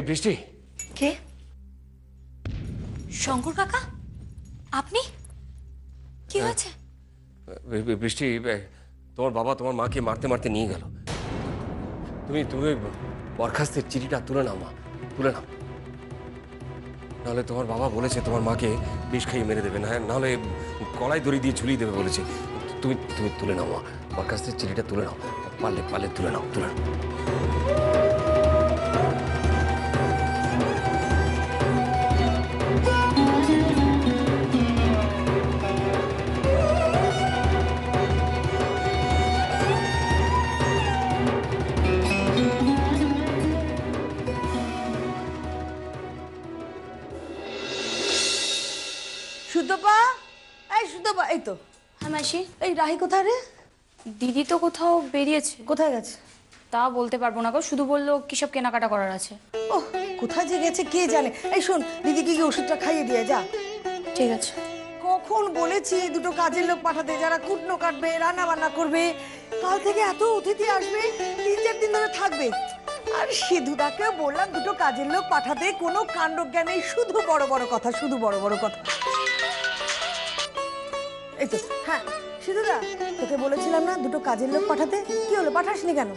বৃষ্টি। কে? শঙ্কর কাকা, আপনি? কি হয়েছে? বৃষ্টি, তোমার বাবা তোমার মাকে মারতে মারতে নিয়ে গেল। তুমি তুমি বরখাস্তের চিঠিটা তুলে নাও মা, তুলে নাও। নাহলে তোমার বাবা বলেছে তোমার মাকে বিষ খাইয়ে মেরে দেবে, না নাহলে কলাই দড়ি দিয়ে ঝুলিয়ে দেবে বলেছে। তুমি তুমি তুলে নাও মা, বরখাস্তের চিঠিটা তুলে নাও, পারলে পারলে তুলে নাও, তুলে নাও। সুতপা, এই সুতপা, এই তো। হ্যাঁ মাসি। এই রাহি কোথায় রে? দিদি তো কোথাও বেরিয়েছে। কোথায় গেছে? তা বলতে পারবো না গো, শুধু বললো কি সব কেনাকাটা করার আছে। ও কোথায় যে গেছে কে জানে। এই শোন, দিদিকে গিয়ে ওষুধটা খাইয়ে দিয়ে যা। ঠিক আছে। কখন বলেছি দুটো কাজের লোক পাঠাতে, যারা কুটনো কাটবে, রান্না বান্না করবে। কাল থেকে এত অতিথি আসবে, 3-4 দিন ধরে থাকবে। আর সিধুদাকেও বললাম দুটো কাজের লোক পাঠাতে, কোনো কাণ্ড জ্ঞান নেই, শুধু বড় বড় কথা, শুধু বড় বড় কথা। এই তো, হ্যাঁ সিধুদা, তোকে বলেছিলাম না দুটো কাজের লোক পাঠাতে, কি হলো পাঠাসনি কেন?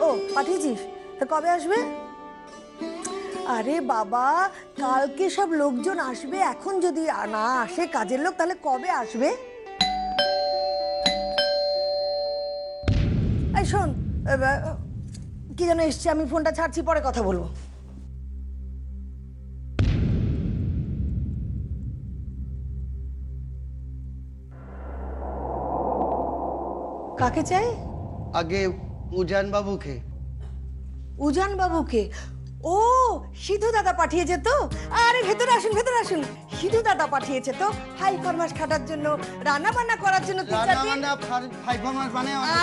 ও পাঠিয়েছিস, তা কবে আসবে? আরে বাবা, কালকে সব লোকজন আসবে, এখন যদি না আসে কাজের লোক তাহলে কবে আসবে? এই শোন, কি যেন এসছে, আমি ফোনটা ছাড়ছি, পরে কথা বলবো। কাকে চাই? আগে উজান বাবুকে। উজান বাবুকে? ও সিধু দাদা পাঠিয়েছে তো? আরে ভেতরে আসুন, ভেতরে আসুন। সিধু দাদা পাঠিয়েছে তো হাই ফরমাস খাটার জন্য, রান্না বান্না করার জন্য।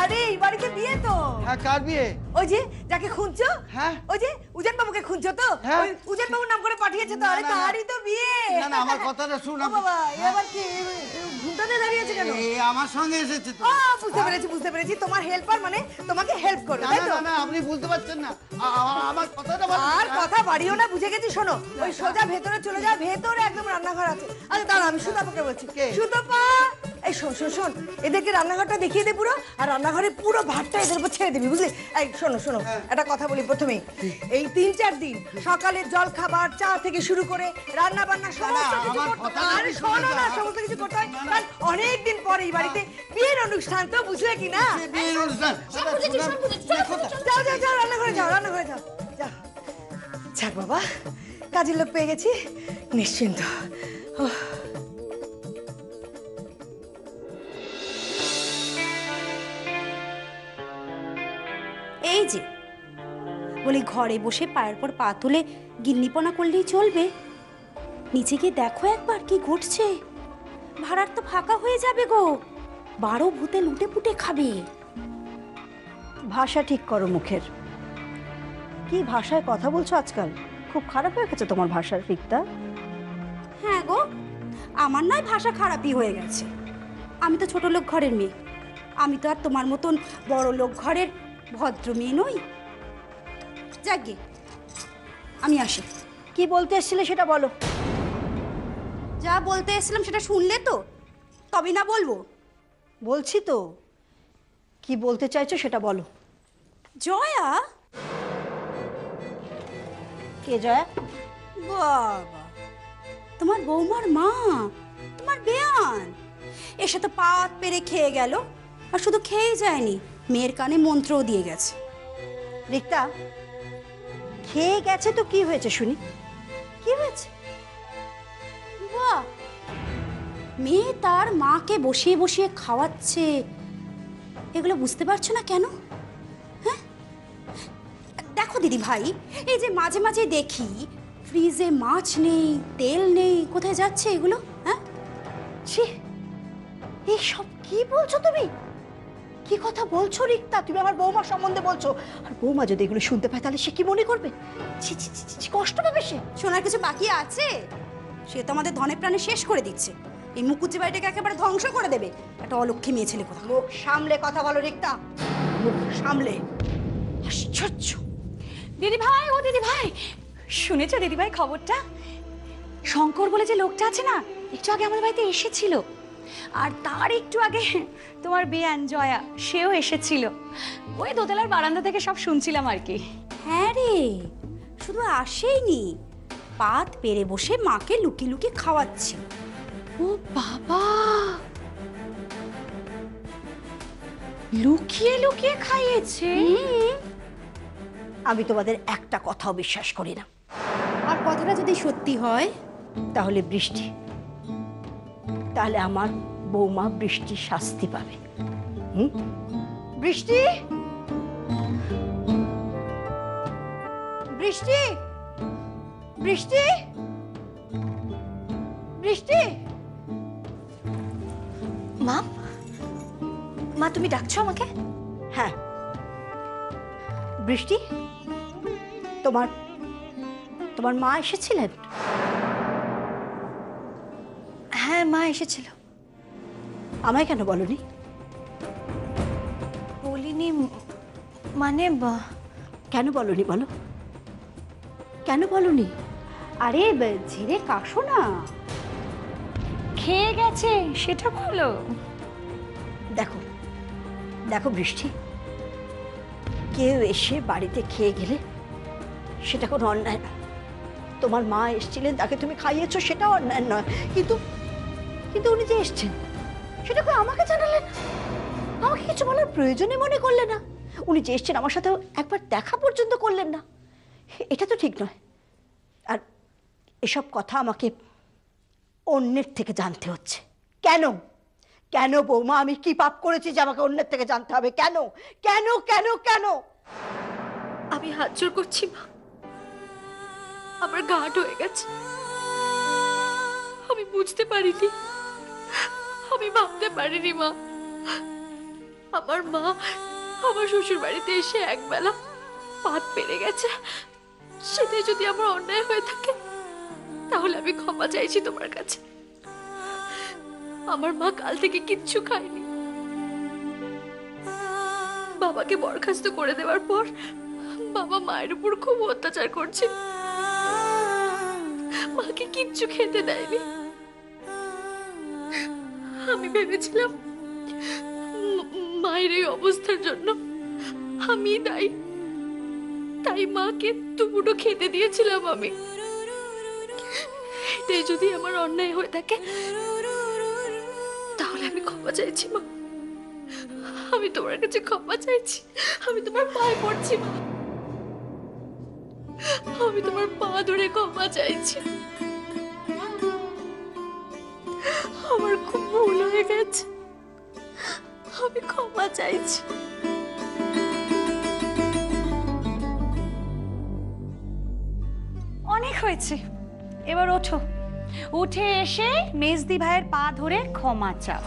আরে এই বাড়িতে বিয়ে তো। হ্যাঁ, কার বিয়ে? ওই যে যাকে খুঁজছো, হ্যাঁ ওই যে উজান বাবুকে খুঁজছো তো? ওই উজান বাবুর নাম করে পাঠিয়েছে তো। আরে তারই তো বিয়ে। না না, আমার কথাটা শুন। বাবা এবার কি ঘুমটাতে দাঁড়িয়ে আছে কেন? এই আমার সঙ্গে এসেছে তো। বুঝতে পেরেছি, বুঝতে পেরেছি, তোমার হেল্পার মানে তোমাকে হেল্প করবে, তাই তো? না না, আপনি বুঝতে পারছেন না, আমার কথাটা বলুন। আর কথা বাড়িও না, বুঝে গেছি। শোনো, ওই সোজা ভেতরে চলে যাও, ভেতরে একদম রান্নাঘর আছে। আরে দাঁড়া, আমি সুতপাকে বলছি। সুতপা, এই শোন শোন শোন, এদেরকে রান্নাঘরটা দেখিয়ে দে পুরো, আর রান্নাঘরে পুরো ভাতটা এদের উপর ছেড়ে দিবি, বুঝলি? এই শোনো শোনো, একটা কথা বলি প্রথমেই। এই 3-4 দিন সকালের জল খাবার, চা থেকে শুরু করে রান্না বান্না সমস্ত কিছু করতে হয়। আরে শোনো না, সমস্ত কিছু করতে হয়, কারণ অনেকদিন পর এই বাড়িতে বিয়ের অনুষ্ঠান তো, বুঝলে কি না? বিয়ের অনুষ্ঠান। যাও যাও যাও, রান্নাঘরে যাও, রান্নাঘরে যাও, যাও। যাক বাবা, কাজের লোক পেয়ে গেছি, নিশ্চিন্ত। এই যে বলি, ঘরে বসে পায়ের পর পা তুলে গিন্নিপনা করলেই চলবে? নিচে গিয়ে দেখো একবার কি ঘটছে। ভাড়ার তো ফাঁকা হয়ে যাবে গো, 12 ভূতে লুটে পুটে খাবে। ভাষা ঠিক করো মুখের। কি ভাষায় কথা বলছো আজকাল? খুব খারাপ হয়ে গেছে তোমার ভাষার রিক্তা। হ্যাঁ গো, আমার নয় ভাষা খারাপই হয়ে গেছে। আমি তো ছোট লোক ঘরের মেয়ে, আমি তো আর তোমার মতন বড় লোক ঘরের ভদ্র মেয়ে নই। যাকে আমি আসি। কি বলতে এসেছিলে সেটা বলো। যা বলতে এসেছিলাম সেটা শুনলে তো, তবে না বলবো? বলছি তো, কি বলতে চাইছো সেটা বলো। জয়া? কে জয়া? বাবা, তোমার বৌমার মা, তোমার বেয়ান। এসে তো পাত পেরে খেয়ে গেল, আর শুধু খেয়ে যায়নি, মেয়ের কানে মন্ত্রও দিয়ে গেছে। রিক্তা, খেয়ে গেছে তো কি হয়েছে শুনি? কি হয়েছে? বাহ, মেয়ে তার মাকে বসিয়ে বসিয়ে খাওয়াচ্ছে, এগুলো বুঝতে পারছো না কেন? হ্যাঁ দেখো দিদি ভাই, এই যে মাঝে মাঝে দেখি ফ্রিজে মাছ নেই, তেল নেই, কোথায় যাচ্ছে এগুলো? হ্যাঁ, ছি, এইসব কি বলছো তুমি? কি কথা বলছো রিক্তা? তুমি আমার বৌমা সম্বন্ধে বলছো, আর বৌমা যদি এগুলো শুনতে পায় তাহলে সে কি মনে করবে? ছি ছি ছি, কষ্ট পাবে সে। শোনার কিছু বাকি আছে? সে তো আমাদের ধনে প্রাণে শেষ করে দিচ্ছে, এই মুকুজ্জি বাড়িটাকে একেবারে ধ্বংস করে দেবে। একটা অলক্ষী মেয়ে ছেলে কোথা। মুখ সামলে কথা বলো রিক্তা, মুখ সামলে। আশ্চর্য, দিদি ভাই, ও দিদি ভাই, শুনেছো দিদি ভাই খবরটা? শঙ্কর বলে যে লোকটা আছে না, একটু আগে আমাদের বাড়িতে এসেছিল। আর তার একটু আগে তোমার বেয়ান জয়া, সেও এসেছিল। ওই দোতলার বারান্দা থেকে সব শুনছিলাম আর কি। হ্যাঁ রে, শুধু আসেইনি, পাত পেরে বসে মাকে লুকিয়ে লুকিয়ে খাওয়াচ্ছে। ও বাবা, লুকিয়ে লুকিয়ে খাইয়েছে? আমি তোমাদের একটা কথাও বিশ্বাস করি না। আর কথাটা যদি সত্যি হয়, তাহলে বৃষ্টি, তাহলে আমার বৌমা বৃষ্টি শাস্তি পাবে। বৃষ্টি, বৃষ্টি, বৃষ্টি, বৃষ্টি। মা, মা তুমি ডাকছো আমাকে? হ্যাঁ বৃষ্টি, তোমার তোমার মা এসেছিলেন? হ্যাঁ, মা এসেছিল। আমায় কেন বলনি? বলিনি মানে কেন বলনি বলো, কেন বলনি? আরে ঝেড়ে কাশো না। খেয়ে গেছে সেটা বলো। দেখো দেখো বৃষ্টি, কেউ এসে বাড়িতে খেয়ে গেলে সেটা কোনো অন্যায় না। তোমার মা এসেছিলেন, তাকে তুমি খাইয়েছো, সেটাও অন্যায় নয়। কিন্তু কিন্তু উনি যে এসছেন সেটা করে আমাকে জানালেন না, আমাকে কিছু বলার প্রয়োজনই মনে করলেন না। উনি যে এসছেন আমার সাথে একবার দেখা পর্যন্ত করলেন না, এটা তো ঠিক নয়। আর এসব কথা আমাকে অন্যের থেকে জানতে হচ্ছে। কেন কেন বৌমা, আমি কি পাপ করেছি যে আমাকে অন্যের থেকে জানতে হবে? কেন কেন কেন কেন? আমি হাত জোর করছি মা, আমার ঘাট হয়ে গেছে। আমি বুঝতে পারিনি, আমি ভাবতে পারিনি মা। আমার মা আমার শ্বশুর বাড়িতে এসে একবেলা পাত পেরে গেছে, সেটাই যদি আমার অন্যায় হয়ে থাকে তাহলে আমি ক্ষমা চাইছি তোমার কাছে। আমার মা কাল থেকে কিচ্ছু খায়নি। বাবাকে বরখাস্ত করে দেওয়ার পর বাবা মায়ের উপর খুব অত্যাচার করছে, মাকে কিচ্ছু খেতে দেয়নি। আমি ভেবেছিলাম মায়ের এই অবস্থার জন্য আমি দায়ী, তাই মাকে দুমুঠো খেতে দিয়েছিলাম আমি। এটাই যদি আমার অন্যায় হয়ে থাকে তাহলে আমি ক্ষমা চাইছি মা, আমি তোমার কাছে ক্ষমা চাইছি। আমি তোমার পায়ে পড়ছি মা, আমি তোমার পা ধরে ক্ষমা চাইছি। আমার খুব ভুল হয়ে গেছে, আমি ক্ষমা চাইছি। অনেক হয়েছে, এবার ওঠো। উঠে এসে মেজদি ভাইয়ের পা ধরে ক্ষমা চাও।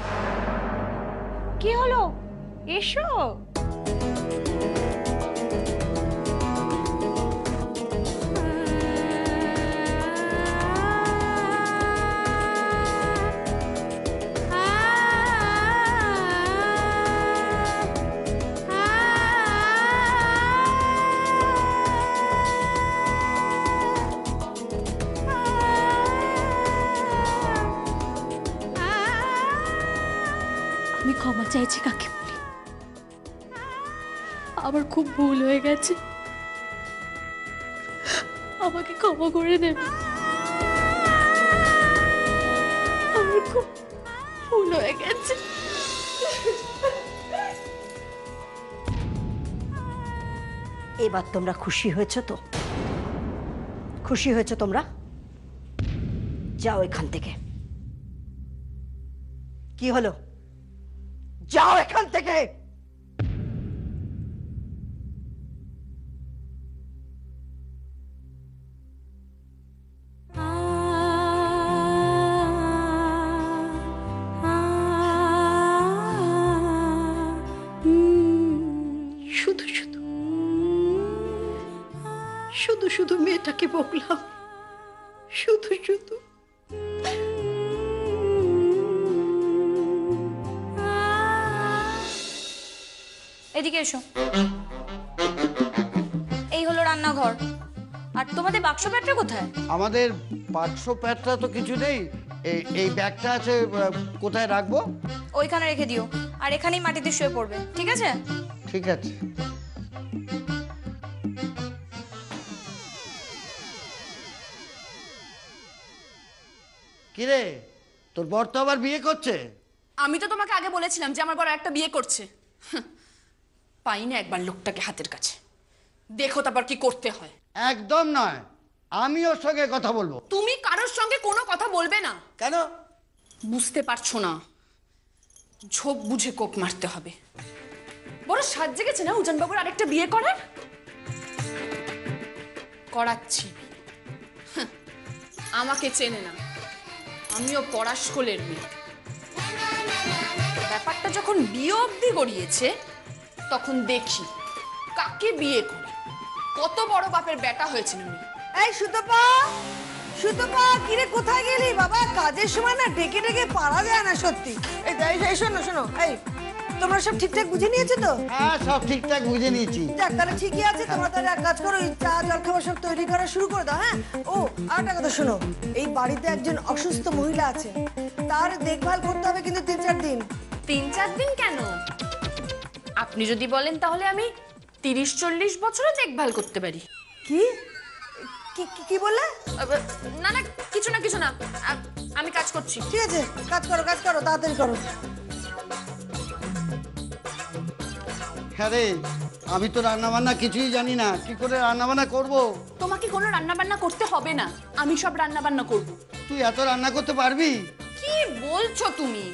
কি হলো, এসো। আমি ক্ষমা চাইছি কাকে বলি, আমার খুব ভুল হয়ে গেছে, আমাকে ক্ষমা করে দেবে। আমার খুব ভুল হয়ে গেছে। এবার তোমরা খুশি হয়েছো তো? খুশি হয়েছো তোমরা? যাও এখান থেকে। কি হলো, যাও এখান থেকে। শুধু শুধু শুধু শুধু মেয়েটাকে বকলাম, শুধু শুধু। এদিকে এসো। এই হলো রান্নাঘর। ঘর। আর তোমাদের বাক্স প্যাটটা কোথায়? আমাদের বাক্স প্যাটটা তো কিছু নেই, এই ব্যাগটা আছে, কোথায় রাখবো? ওইখানে রেখে দিও, আর এখানেই মাটিতে শুয়ে পড়বে, ঠিক আছে? ঠিক আছে। কিরে, তোর বর তো আবার বিয়ে করছে? আমি তো তোমাকে আগে বলেছিলাম যে আমার বড় একটা বিয়ে করছে। পাই না একবার লোকটাকে হাতের কাছে, দেখো তারপর কি করতে হয়। একদম নয়, আমি ওর সঙ্গে কথা বলবো। তুমি কারোর সঙ্গে কোনো কথা বলবে না। কেন? বুঝতে পারছো না, ঝোপ বুঝে কোপ মারতে হবে। বড় সাজে গেছে না উজানবাবুর আরেকটা বিয়ে করার। করাচ্ছি। আমাকে চেনে না, আমিও পড়াশোলের মেয়ে। ব্যাপারটা যখন বিয়ে অবধি গড়িয়েছে, তখন দেখি কাকে বিয়ে করে। কত বড় বাপের বেটা হয়েছেন উনি। এই সুতপা, সুতপা, কিরে কোথায় গেলি বাবা? কাজের সময় না ডেকে ডেকে পারা যায় না সত্যি। এই শোনো শোনো, এই তোমরা সব ঠিকঠাক বুঝে নিয়েছো তো? হ্যাঁ, সব ঠিকঠাক বুঝে নিয়েছি। যাক, তাহলে ঠিকই আছে। তোমরা তাহলে এক কাজ করো, চা জল খাবার সব তৈরি করা শুরু করে দাও। হ্যাঁ, ও আর একটা কথা শোনো, এই বাড়িতে একজন অসুস্থ মহিলা আছে, তার দেখভাল করতে হবে কিন্তু 3-4 দিন। 3-4 দিন কেন? আপনি যদি বলেন তাহলে আমি 30-40 বছরও দেখভাল করতে পারি। কি কি বললে? না না, কিছু না কিছু না, আমি কাজ করছি। ঠিক আছে, কাজ করো তাড়াতাড়ি করো। হ্যাঁ রে, আমি তো রান্না বান্না কিছুই জানি না, কি করে রান্না বান্না করবো? তোমাকে কোনো রান্না বান্না করতে হবে না, আমি সব রান্না বান্না করব। তুই এত রান্না করতে পারবি? কি বলছো তুমি?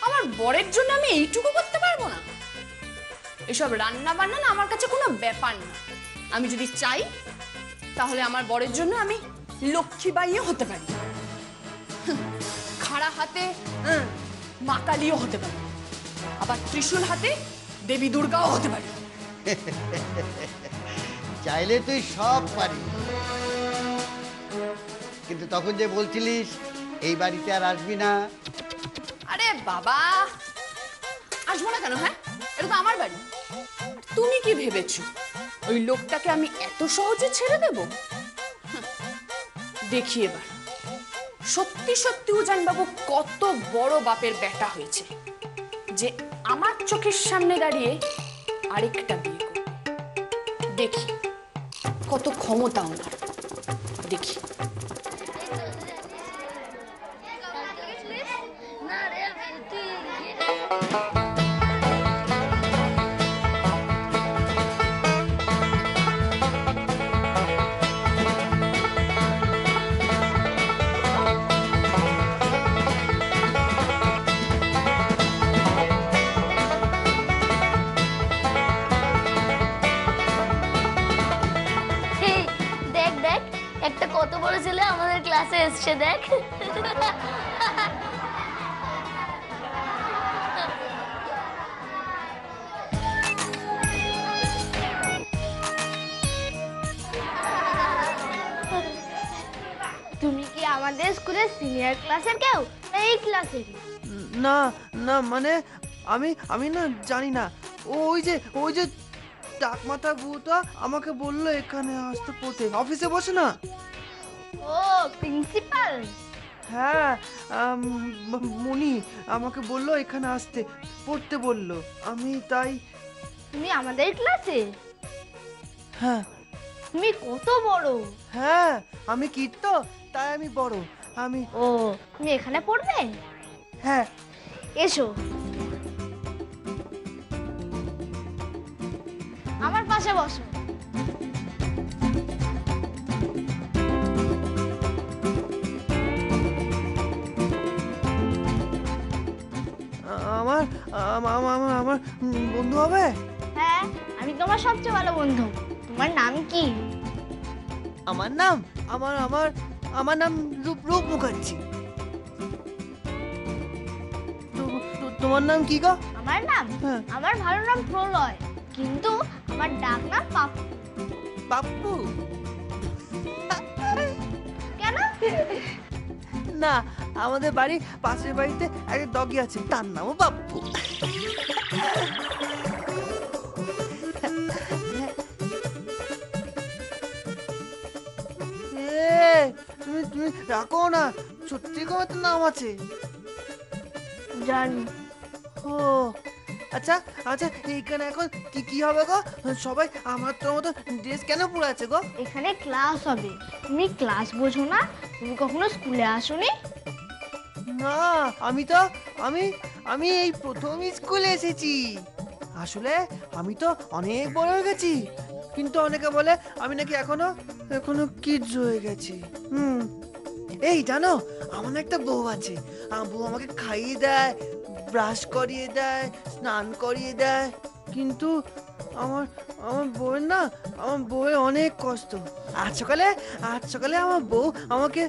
আমার বরের জন্য আমি এইটুকু করতে পারবো না? এসব রান্না বান্না না আমার কাছে কোনো ব্যাপার না। আমি যদি চাই তাহলে আমার বরের জন্য আমি লক্ষ্মীবাইও হতে পারি, খাড়া হাতে মা কালীও হতে পারি, আবার ত্রিশূল হাতে দেবী দুর্গাও হতে পারি। চাইলে তুই সব পারি, কিন্তু তখন যে বলছিলিস এই বাড়িতে আর আসবি না। আরে বাবা, আসবো না কেন? হ্যাঁ, এটা তো আমার বাড়ি। তুমি কি ভেবেছো ওই লোকটাকে আমি এত সহজে ছেড়ে দেব? দেখি এবার সত্যি সত্যি উজানবাবু কত বড় বাপের বেটা হয়েছে যে আমার চোখের সামনে দাঁড়িয়ে আরেকটা বিয়ে করবে। দেখি কত ক্ষমতা ওনার, দেখি। একটা কত বড় ছেলে আমাদের ক্লাসে এসেছে, দেখ। তুমি কি আমাদের স্কুলের সিনিয়র ক্লাসের কেউ, এই ক্লাসের? না না, মানে আমি না জানি না। ওই যে টাকমাথা বুটা আমাকে বললো এখানে আসতে পড়তে, অফিসে বসে না। ও প্রিন্সিপাল? হ্যাঁ, মনি আমাকে বললো এখানে আসতে পড়তে বললো, আমি তাই। তুমি আমাদের ক্লাসে? হ্যাঁ। তুমি কত বড়? হ্যাঁ, আমি কি তো, তাই আমি বড়। আমি। ও, তুমি এখানে পড়বে? হ্যাঁ। এসো, আমার পাশে বসো। আমার বন্ধু হবে? হ্যাঁ, আমি তোমার সবচেয়ে ভালো বন্ধু। তোমার নাম কি? আমার নাম রূপ মুখার্জি। তোমার নাম কি গো? আমার নাম? আমার ভালো নাম প্রলয়, কিন্তু আমার ডাক নাম পাপ্পু। পাপ্পু? কেন? না, আমাদের বাড়ি পাশের বাড়িতে একটা ডগি আছে, তার নামও পাপ্পু। তুমি রাখো না, সত্যি করে তো নাম আছে। জানি। ও আচ্ছা আচ্ছা, এইখানে এখন কি কি হবে গো? সবাই আমার তোর মতো ড্রেস কেন পরে আছে গো? এখানে ক্লাস হবে, তুমি ক্লাস বোঝো না? তুমি কখনো স্কুলে আসোনি? না, আমি এই প্রথম স্কুলে এসেছি। আসলে আমি তো অনেক বড় হয়ে গেছি, কিন্তু অনেকে বলে আমি নাকি এখনো কিডস হয়ে গেছি। এই জানো, আমার না একটা বউ আছে। আমার বউ আমাকে খাইয়ে দেয়, ব্রাশ করিয়ে দেয়, স্নান করিয়ে দেয়, কিন্তু আমার বউয়ের অনেক কষ্ট। আজ সকালে আমার বউ আমাকে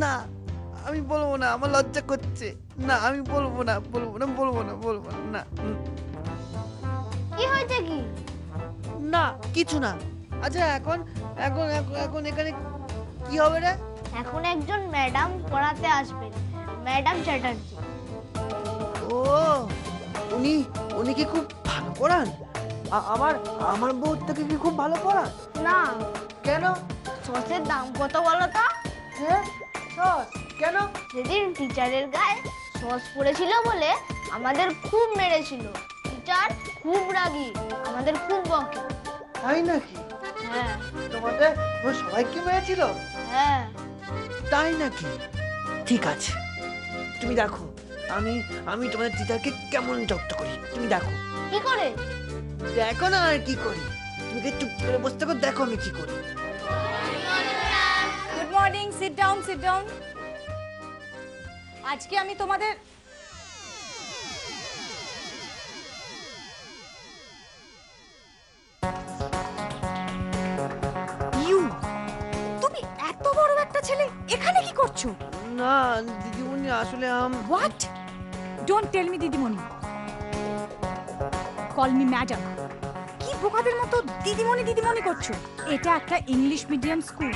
না, আমি বলবো না, আমার লজ্জা করছে। না, আমি বলবো না। না কি হয়েছে কি? না, কিছু না। আচ্ছা, এখন এখানে কি হবে রে? এখন একজন ম্যাডাম পড়াতে আসবেন, ম্যাডাম চ্যাটার্জি। ও, উনি কি খুব ভালো পড়ান? আমার বউ থেকে কি খুব ভালো পড়ান? না। কেন? সসের দাম কত বলো তো? হ্যাঁ, সস কেন? সেদিন টিচারের গায়ে সস পড়েছিল বলে আমাদের খুব মেরেছিল। টিচার খুব রাগী, আমাদের খুব বকে। তাই নাকি? হ্যাঁ। তোমাদের সবাইকে মেরেছিল? হ্যাঁ। তাই নাকি? ঠিক আছে, তুমি দেখো আমি তোমাদের টিচারকে কেমন জব্দ করি। তুমি দেখো। কি করে? দেখো না আর কি করি। তুমি চুপ করে বসে থাকো, দেখো আমি কি করি। Good morning, sit down. আজকে আমি তোমাদের তুমি এত বড় একটা ছেলে এখানে কি করছো? না দিদিমণি, আসলে হোয়াট? ডোন্ট টেল মি দিদিমণি, কল মি ম্যাডাম। কি বোকাদের মতো দিদিমণি করছো? এটা একটা ইংলিশ মিডিয়াম স্কুল।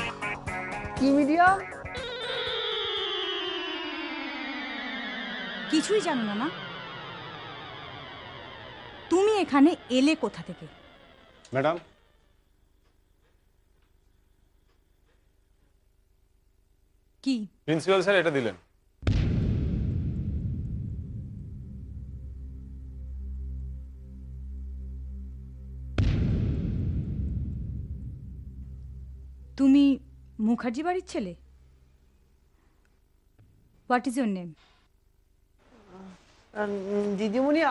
কি মিডিয়াম? কিছুই জানো না? তুমি এখানে এলে কোথা থেকে? ম্যাডাম, কি প্রিন্সিপাল স্যার এটা দিলেন। তুমি মুখার্জি বাড়ির ছেলে? What is your name? দিদিমণি,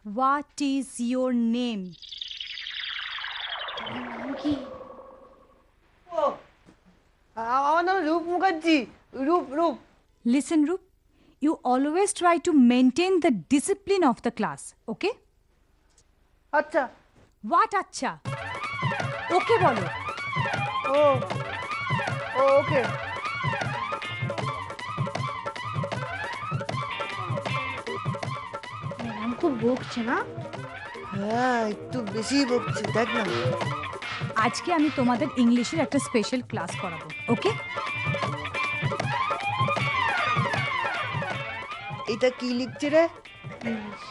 হোয়াট ইজ ইউর নেম? আমার নাম রূপ মুখার্জি। রূপ। Listen, Roop, you always try to maintain the discipline of the class, okay? আচ্ছা। What আচ্ছা? ওকে বলো। ও ওকে। ম্যাডাম খুব বকছে না? হ্যাঁ, একটু বেশি বকছে, দেখ না। আজকে আমি তোমাদের ইংলিশের একটা স্পেশাল ক্লাস করাবো, ওকে? এটা কি লিখছে রে? ইংলিশ।